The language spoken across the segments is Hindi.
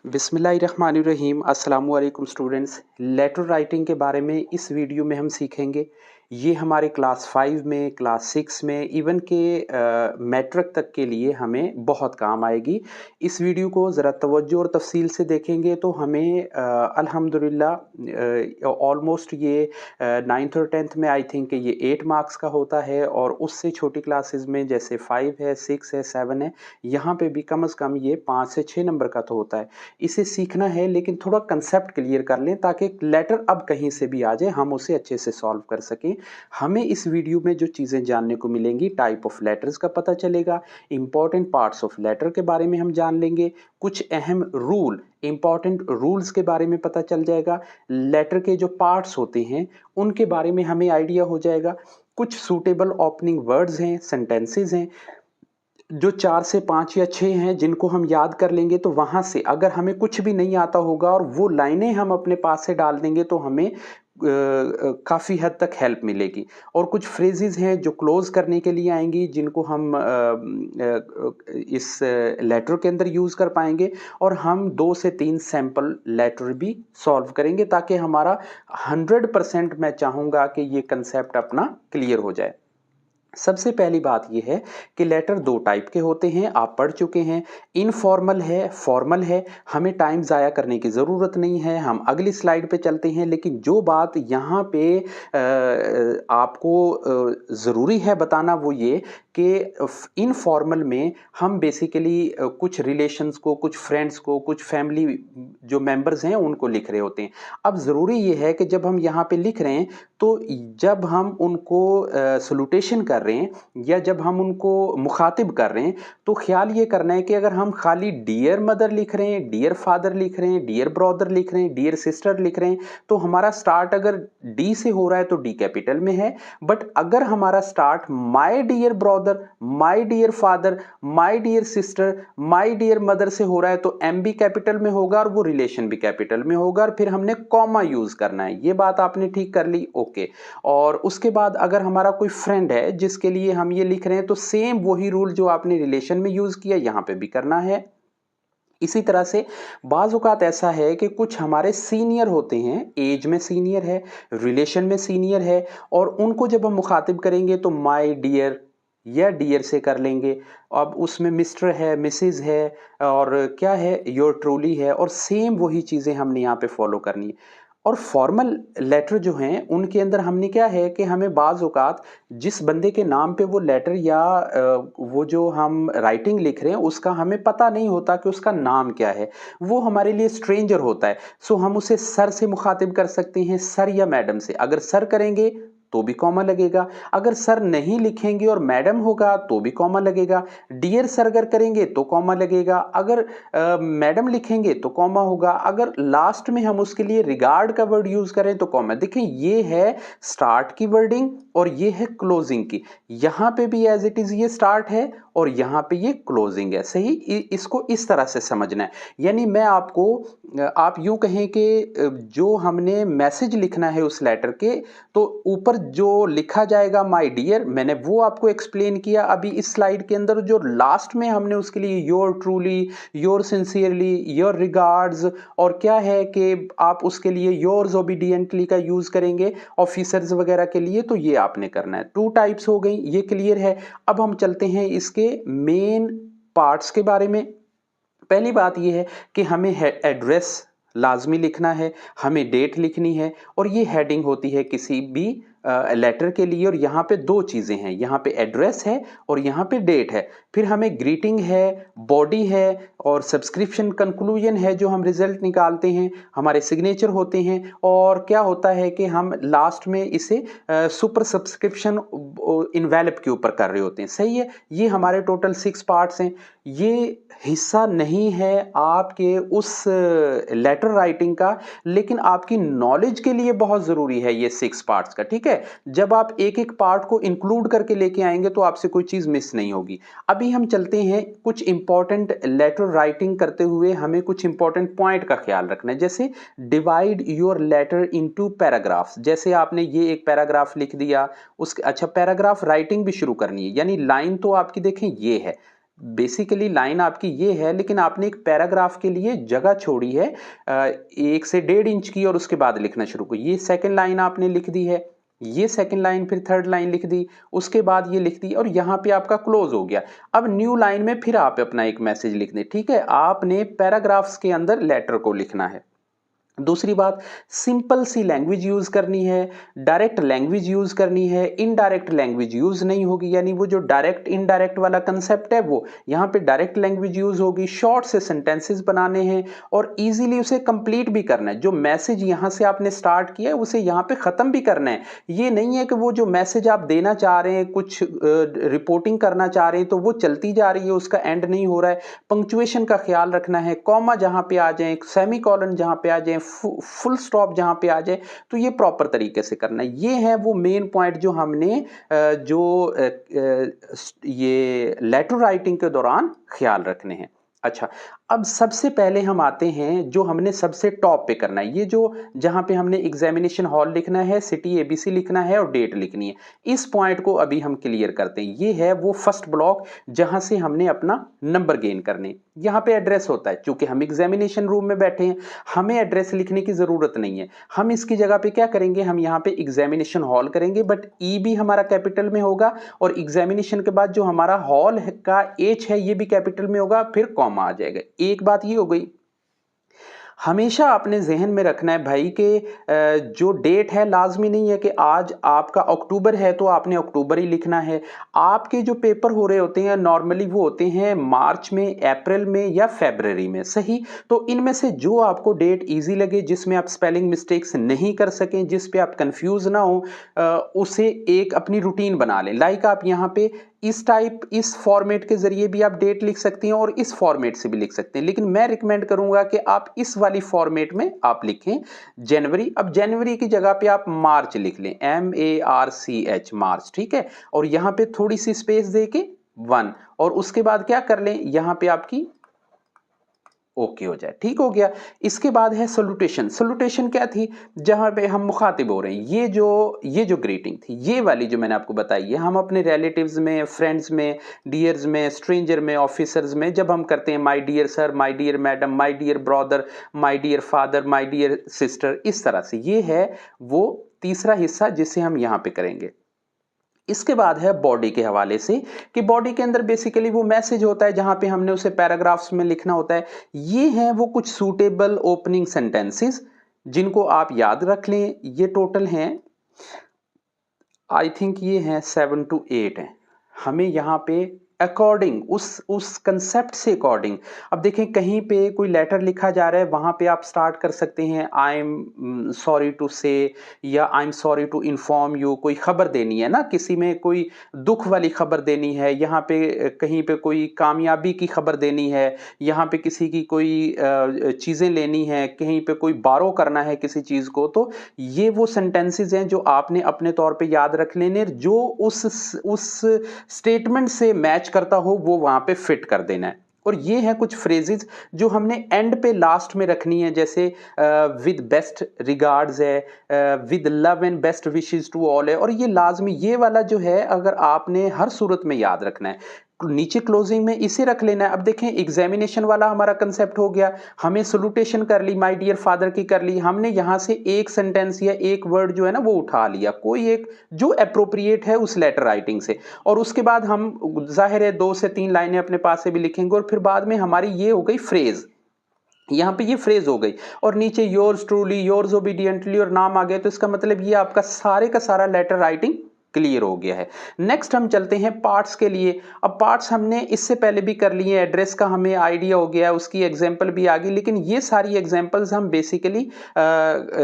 बिस्मिल्लाहिर्रहमानिर्रहीम अस्सलामु अलैकुम स्टूडेंट्स। लेटर राइटिंग के बारे में इस वीडियो में हम सीखेंगे। ये हमारे क्लास 5 में, क्लास 6 में, इवन के मैट्रिक तक के लिए हमें बहुत काम आएगी। इस वीडियो को ज़रा तवज्जो और तफसील से देखेंगे तो हमें अल्हम्दुलिल्लाह ऑलमोस्ट ये 9th और 10th में आई थिंक ये 8 मार्क्स का होता है, और उससे छोटी क्लासेस में जैसे 5 है, 6 है, 7 है, यहाँ पे भी कम से कम ये 5 से 6 नंबर का तो होता है। इसे सीखना है, लेकिन थोड़ा कंसेप्ट क्लियर कर लें ताकि लेटर अब कहीं से भी आ जाए हम उसे अच्छे से सॉल्व कर सकें। हमें इस वीडियो में जो चीज़ें जानने को मिलेंगी, टाइप ऑफ लेटर्स का पता चलेगा, इंपॉर्टेंट पार्ट्स ऑफ लेटर के बारे में हम जान लेंगे, कुछ अहम रूल, इंपॉर्टेंट रूल्स के बारे में पता चल जाएगा, लेटर के जो पार्ट्स होते हैं उनके बारे में हमें आइडिया हो जाएगा, कुछ सूटेबल ओपनिंग वर्ड्स हैं, सेंटेंसेस हैं जो 4 से 5 या 6 हैं जिनको हम याद कर लेंगे, तो वहाँ से अगर हमें कुछ भी नहीं आता होगा और वो लाइनें हम अपने पास से डाल देंगे तो हमें काफ़ी हद तक हेल्प मिलेगी। और कुछ फ्रेजेस हैं जो क्लोज करने के लिए आएंगी, जिनको हम इस लेटर के अंदर यूज़ कर पाएंगे, और हम 2 से 3 सैंपल लेटर भी सॉल्व करेंगे ताकि हमारा 100% मैं चाहूँगा कि ये कंसेप्ट अपना क्लियर हो जाए। सबसे पहली बात यह है कि लेटर 2 टाइप के होते हैं, आप पढ़ चुके हैं। इनफॉर्मल है, फॉर्मल है। हमें टाइम ज़ाया करने की ज़रूरत नहीं है, हम अगली स्लाइड पे चलते हैं। लेकिन जो बात यहाँ पे आपको ज़रूरी है बताना वो ये कि इनफॉर्मल में हम बेसिकली कुछ रिलेशंस को, कुछ फ्रेंड्स को, कुछ फैमिली जो मेंबर्स हैं उनको लिख रहे होते हैं। अब ज़रूरी ये है कि जब हम यहाँ पे लिख रहे हैं तो जब हम उनको सलूटेशन कर रहे हैं या जब हम उनको मुखातिब कर रहे हैं तो ख्याल ये करना है कि अगर हम खाली डियर मदर लिख रहे हैं, डियर फादर लिख रहे हैं, डियर ब्रदर लिख रहे हैं, डियर सिस्टर लिख रहे हैं, तो हमारा स्टार्ट अगर डी से हो रहा है तो डी कैपिटल में है। बट अगर हमारा start my dear brother, my dear father, my dear sister, my dear mother से हो रहा है तो एम भी कैपिटल में होगा और वो रिलेशन भी कैपिटल में होगा, और फिर हमने कॉमा यूज करना है। ये बात आपने ठीक कर ली, ओके। और उसके बाद अगर हमारा कोई फ्रेंड है जिसके लिए हम ये लिख रहे हैं तो सेम वही रूल जो आपने रिलेशन में यूज किया यहां पे भी करना है। इसी तरह से बाज़ औक़ात ऐसा है कि कुछ हमारे सीनियर होते हैं, एज में सीनियर है, रिलेशन में सीनियर है, और उनको जब हम मुखातिब करेंगे तो माय डियर या डियर से कर लेंगे। अब उसमें मिस्टर है, मिसेज है, और क्या है, योर ट्रूली है, और सेम वही चीज़ें हमने यहाँ पे फॉलो करनी है। और फॉर्मल लेटर जो हैं उनके अंदर हमने क्या है कि हमें बाज़ औक़ात जिस बंदे के नाम पे वो लेटर या वो जो हम राइटिंग लिख रहे हैं उसका हमें पता नहीं होता कि उसका नाम क्या है, वो हमारे लिए स्ट्रेंजर होता है। सो हम उसे सर से मुखातिब कर सकते हैं, सर या मैडम से। अगर सर करेंगे तो भी कॉमा लगेगा, अगर सर नहीं लिखेंगे और मैडम होगा तो भी कॉमा लगेगा। डियर सर अगर करेंगे तो कॉमा लगेगा, अगर मैडम लिखेंगे तो कॉमा होगा, अगर लास्ट में हम उसके लिए रिगार्ड का वर्ड यूज करें तो कॉमा। देखें, ये है स्टार्ट की वर्डिंग और ये है क्लोजिंग की। यहां पे भी एज इट इज ये स्टार्ट है और यहां पे ये क्लोजिंग है। सही, इसको इस तरह से समझना है। यानी मैं आपको, आप यूं कहें कि जो हमने मैसेज लिखना है उस लेटर के, तो ऊपर जो लिखा जाएगा माय डियर, मैंने वो आपको एक्सप्लेन किया अभी इस स्लाइड के अंदर। जो लास्ट में हमने उसके लिए your truly, your sincerely, your regards, और क्या है कि आप उसके लिए योर्स ओबीडियंटली का यूज करेंगे ऑफिसर्स वगैरह के लिए, तो ये आपने करना है। 2 टाइप्स हो गई, ये क्लियर है। अब हम चलते हैं इसके मेन पार्ट्स के बारे में। पहली बात यह है कि हमें एड्रेस लाजमी लिखना है, हमें डेट लिखनी है, और ये हेडिंग होती है किसी भी लेटर के लिए। और यहाँ पे 2 चीज़ें हैं, यहाँ पे एड्रेस है और यहाँ पे डेट है। फिर हमें ग्रीटिंग है, बॉडी है, और सब्सक्रिप्शन कंक्लूजन है जो हम रिजल्ट निकालते हैं, हमारे सिग्नेचर होते हैं, और क्या होता है कि हम लास्ट में इसे सुपर सब्सक्रिप्शन इनवेलप के ऊपर कर रहे होते हैं। सही है, ये हमारे टोटल 6 पार्ट्स हैं। ये हिस्सा नहीं है आपके उस लेटर राइटिंग का, लेकिन आपकी नॉलेज के लिए बहुत ज़रूरी है ये 6 पार्ट्स का। ठीक है, जब आप एक एक पार्ट को इंक्लूड करके लेके आएंगे तो आपसे कोई चीज़ मिस नहीं होगी। अभी हम चलते हैं, कुछ इंपॉर्टेंट लेटर राइटिंग करते हुए हमें कुछ इंपॉर्टेंट पॉइंट का ख्याल रखना है। जैसे divide your letter into paragraphs. जैसे आपने ये एक पैराग्राफ लिख दिया, उसके अच्छा पैराग्राफ राइटिंग भी शुरू करनी है, यानी लाइन तो आपकी देखें ये है, बेसिकली लाइन आपकी ये है, लेकिन आपने एक पैराग्राफ के लिए जगह छोड़ी है 1 से 1.5 इंच की और उसके बाद लिखना शुरू करो। ये सेकंड लाइन आपने लिख दी है, ये सेकंड लाइन फिर थर्ड लाइन लिख दी, उसके बाद ये लिख दी और यहाँ पे आपका क्लोज हो गया। अब न्यू लाइन में फिर आप अपना एक मैसेज लिख दें, ठीक है। आपने पैराग्राफ्स के अंदर लेटर को लिखना है। दूसरी बात, सिंपल सी लैंग्वेज यूज करनी है, डायरेक्ट लैंग्वेज यूज करनी है, इनडायरेक्ट लैंग्वेज यूज नहीं होगी। यानी वो जो डायरेक्ट इनडायरेक्ट वाला कंसेप्ट है वो यहाँ पे डायरेक्ट लैंग्वेज यूज होगी। शॉर्ट से सेंटेंसेस बनाने हैं और इजीली उसे कंप्लीट भी करना है। जो मैसेज यहाँ से आपने स्टार्ट किया है उसे यहाँ पे खत्म भी करना है। ये नहीं है कि वो जो मैसेज आप देना चाह रहे हैं, कुछ रिपोर्टिंग करना चाह रहे हैं तो वो चलती जा रही है, उसका एंड नहीं हो रहा है। पंक्चुएशन का ख्याल रखना है, कॉमा जहां पे आ जाए, सेमी कॉलन जहां पे आ जाए, फुल स्टॉप जहां पे आ जाए, तो ये प्रॉपर तरीके से करना है। ये है वो मेन पॉइंट जो हमने ये लेटर राइटिंग के दौरान ख्याल रखने हैं। अच्छा, अब सबसे पहले हम आते हैं जो हमने सबसे टॉप पे करना है। ये जो जहां पे हमने एग्जामिनेशन हॉल लिखना है, सिटी एबीसी लिखना है और डेट लिखनी है, इस पॉइंट को अभी हम क्लियर करते हैं। ये है वो फर्स्ट ब्लॉक जहां से हमने अपना नंबर गेन करने। यहाँ पे एड्रेस होता है, क्योंकि हम एग्जामिनेशन रूम में बैठे हैं, हमें एड्रेस लिखने की जरूरत नहीं है। हम इसकी जगह पे क्या करेंगे, हम यहाँ पे एग्जामिनेशन हॉल करेंगे, बट ई भी हमारा कैपिटल में होगा और एग्जामिनेशन के बाद जो हमारा हॉल का एच है ये भी कैपिटल में होगा, फिर कॉमा आ जाएगा। एक बात ये हो गई। हमेशा अपने जहन में रखना है भाई कि जो डेट है लाजमी नहीं है कि आज आपका अक्टूबर है तो आपने अक्टूबर ही लिखना है। आपके जो पेपर हो रहे होते हैं नॉर्मली वो होते हैं मार्च में, अप्रैल में या फरवरी में, सही। तो इनमें से जो आपको डेट इजी लगे, जिसमें आप स्पेलिंग मिस्टेक्स नहीं कर सकें, जिस पे आप कंफ्यूज ना हो, उसे एक अपनी रूटीन बना लें। लाइक आप यहाँ पे इस फॉर्मेट के जरिए भी आप डेट लिख सकती हैं और इस फॉर्मेट से भी लिख सकते हैं, लेकिन मैं रिकमेंड करूंगा कि आप इस वाली फॉर्मेट में आप लिखें जनवरी। अब जनवरी की जगह पे आप मार्च लिख लें, MARCH, मार्च, ठीक है। और यहां पे थोड़ी सी स्पेस देके 1 और उसके बाद क्या कर लें, यहां पे आपकी ओके हो जाए, ठीक हो गया। इसके बाद है सल्यूटेशन। सल्यूटेशन क्या थी, जहां पे हम मुखातिब हो रहे हैं। ये जो ग्रीटिंग थी, ये वाली जो मैंने आपको बताई है, हम अपने रिलेटिव्स में, फ्रेंड्स में, डियर्स में, स्ट्रेंजर में, ऑफिसर्स में जब हम करते हैं my dear sir, my dear madam, my dear brother, my dear father, my dear sister, इस तरह से। ये है वो तीसरा हिस्सा जिसे हम यहां पे करेंगे। इसके बाद है बॉडी के हवाले से, कि बॉडी के अंदर बेसिकली वो मैसेज होता है जहां पे हमने उसे पैराग्राफ्स में लिखना होता है। ये हैं वो कुछ सूटेबल ओपनिंग सेंटेंसेस जिनको आप याद रख लें। ये टोटल हैं, आई थिंक ये हैं 7 to 8 हैं। हमें यहाँ पे अकॉर्डिंग उस कंसेप्ट से अकॉर्डिंग, अब देखें कहीं पे कोई लेटर लिखा जा रहा है, वहां पे आप स्टार्ट कर सकते हैं आई एम सॉरी टू से, या I am sorry to inform you. कोई खबर देनी है ना, किसी में कोई दुख वाली खबर देनी है, यहाँ पे कहीं पे कोई कामयाबी की खबर देनी है, यहाँ पे किसी की कोई चीजें लेनी है, कहीं पे कोई बारो करना है किसी चीज को, तो ये वो सेंटेंसेस हैं जो आपने अपने तौर पे याद रख लेने, जो उस स्टेटमेंट से मैच करता हो वो वहां पे फिट कर देना है। और ये हैं कुछ फ्रेजेस जो हमने एंड पे लास्ट में रखनी है, जैसे विद बेस्ट रिगार्ड्स है, with love and best wishes to all है। और ये लाजमी, ये वाला जो है अगर आपने हर सूरत में याद रखना है, नीचे क्लोजिंग में इसे रख लेना है। अब देखें एग्जामिनेशन वाला हमारा कंसेप्ट हो गया, हमें सल्यूटेशन कर ली, माय डियर फादर की कर ली, हमने यहां से एक सेंटेंस या एक वर्ड जो है ना वो उठा लिया, कोई एक जो अप्रोप्रिएट है उस लेटर राइटिंग से, और उसके बाद हम जाहिर है 2 से 3 लाइनें अपने पास से भी लिखेंगे और फिर बाद में हमारी ये हो गई फ्रेज, यहां पे ये फ्रेज हो गई, और नीचे योर्स ट्रूली, योर्स ओबीडियंटली और नाम आ गया, तो इसका मतलब ये आपका सारे का सारा लेटर राइटिंग क्लियर हो गया है। नेक्स्ट हम चलते हैं पार्ट्स के लिए। अब पार्ट्स हमने इससे पहले भी कर लिए, एड्रेस का हमें आइडिया हो गया, उसकी एग्जांपल भी आ गई, लेकिन ये सारी एग्जांपल्स हम बेसिकली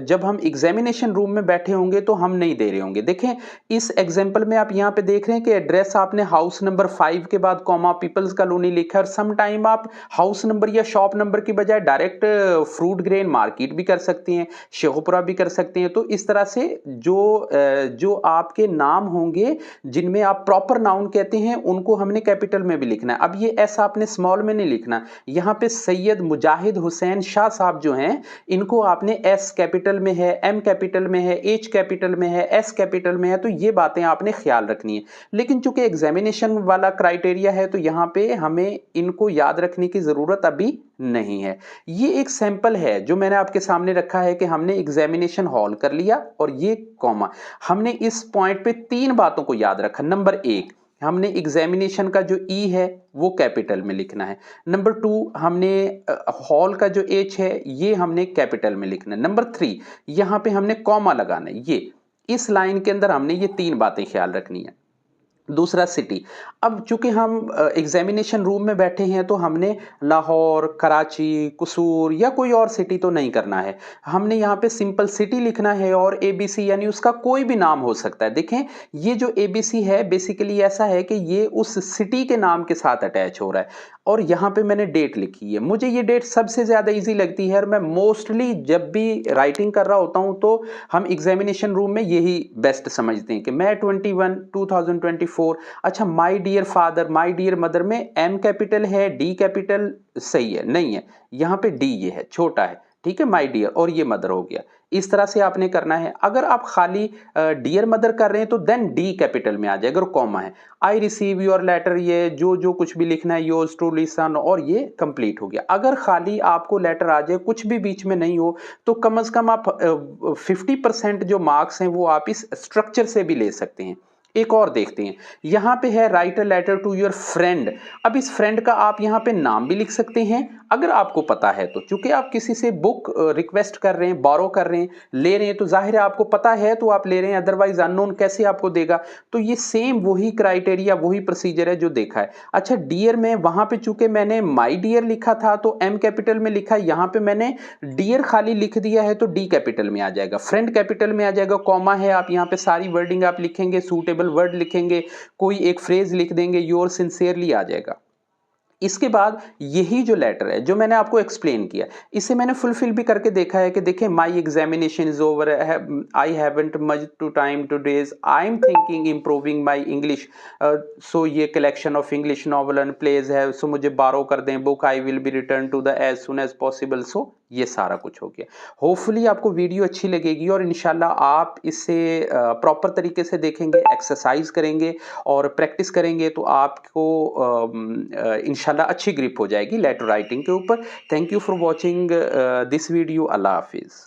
जब हम एग्जामिनेशन रूम में बैठे होंगे तो हम नहीं दे रहे होंगे। देखें इस एग्जांपल में आप यहां पे देख रहे हैं कि एड्रेस आपने हाउस नंबर 5 के बाद कॉमा पीपल्स कॉलोनी लिखा, और सम टाइम आप हाउस नंबर या शॉप नंबर की बजाय डायरेक्ट फ्रूट ग्रेन मार्केट भी कर सकती हैं, शेखुपुरा भी कर सकते हैं। तो इस तरह से जो आपके नाम नाम होंगे जिनमें आप प्रॉपर नाउन कहते हैं उनको हमने कैपिटल में भी लिखना है। अब ये ऐसा आपने स्मॉल में नहीं लिखना। यहाँ पे सैयद मुजाहिद हुसैन शाह साहब जो हैं इनको आपने एस कैपिटल में है, एम कैपिटल में है, एच कैपिटल में है, एस कैपिटल में है, तो ये बातें आपने ख्याल रखनी है। लेकिन चूंकि एग्जामिनेशन वाला क्राइटेरिया है तो यहाँ पे हमें इनको याद रखने की जरूरत अभी नहीं है। ये एक सैंपल है जो मैंने आपके सामने रखा है कि हमने एग्जामिनेशन हॉल कर लिया और ये कॉमा, हमने इस पॉइंट पे 3 बातों को याद रखा। नंबर 1, हमने एग्जामिनेशन का जो ई है वो कैपिटल में लिखना है। नंबर 2, हमने हॉल का जो एच है ये हमने कैपिटल में लिखना है। नंबर 3, यहां पे हमने कॉमा लगाना है। ये इस लाइन के अंदर हमने ये 3 बातें ख्याल रखनी है। दूसरा, सिटी। अब चूंकि हम एग्जामिनेशन रूम में बैठे हैं तो हमने लाहौर, कराची, कसूर या कोई और सिटी तो नहीं करना है। हमने यहाँ पे सिंपल सिटी लिखना है और एबीसी यानी उसका कोई भी नाम हो सकता है। देखें ये जो एबीसी है बेसिकली ऐसा है कि ये उस सिटी के नाम के साथ अटैच हो रहा है। और यहाँ पे मैंने डेट लिखी है। मुझे ये डेट सबसे ज़्यादा इजी लगती है और मैं मोस्टली जब भी राइटिंग कर रहा होता हूँ तो हम एग्जामिनेशन रूम में यही बेस्ट समझते हैं कि मैं 2024। अच्छा, my dear father, my dear mother में एम कैपिटल है, डी कैपिटल सही है नहीं है, यहाँ पे डी ये है, छोटा है, ठीक है, माय डियर, और ये मदर हो गया। इस तरह से आपने करना है। अगर आप खाली डियर मदर कर रहे हैं तो देन डी कैपिटल में आ जाए। अगर कॉमा है, आई रिसीव योर लेटर, ये जो जो कुछ भी लिखना है, योर्स ट्रूली सन, और ये कंप्लीट हो गया। अगर खाली आपको लेटर आ जाए, कुछ भी बीच में नहीं हो, तो कम से कम आप 50% जो मार्क्स हैं वो आप इस स्ट्रक्चर से भी ले सकते हैं। एक और देखते हैं, यहां पे है write a letter to your friend. अब इस फ्रेंड का आप यहां पे नाम भी लिख सकते हैं अगर आपको पता है तो। चूंकि आप किसी से बुक रिक्वेस्ट कर रहे हैं, बोरो कर रहे हैं, ले रहे हैं, तो जाहिर है आपको पता है तो आप ले रहे हैं, अदरवाइज अननोन कैसे आपको देगा। तो ये सेम वही क्राइटेरिया, वही प्रोसीजर है जो देखा है। अच्छा, डियर में वहां पे चूंकि मैंने माई डियर लिखा था तो एम कैपिटल में लिखा, यहां पे मैंने डियर खाली लिख दिया है तो डी कैपिटल में आ जाएगा, फ्रेंड कैपिटल में आ जाएगा। कॉमा है, आप यहाँ पे सारी वर्डिंग आप लिखेंगे, सूटेबल वर्ड लिखेंगे, कोई एक फ्रेज लिख देंगे, योर सिंसियरली आ जाएगा। इसके बाद यही जो लेटर है जो मैंने आपको एक्सप्लेन किया, इसे मैंने फुलफिल भी करके देखा है कि देखें, my examination is over, I haven't much to time todays, I am thinking improving my English, so ये collection of English novel and plays है, सो मुझे बारो कर दें book, I will be return to the as soon as possible. So ये सारा कुछ हो गया। होपफुली आपको वीडियो अच्छी लगेगी और इंशाल्लाह आप इसे प्रॉपर तरीके से देखेंगे, एक्सरसाइज करेंगे और प्रैक्टिस करेंगे तो आपको इंशाल्लाह अच्छी ग्रिप हो जाएगी लेटर राइटिंग के ऊपर। Thank you for watching this video. अल्लाह हाफिज़।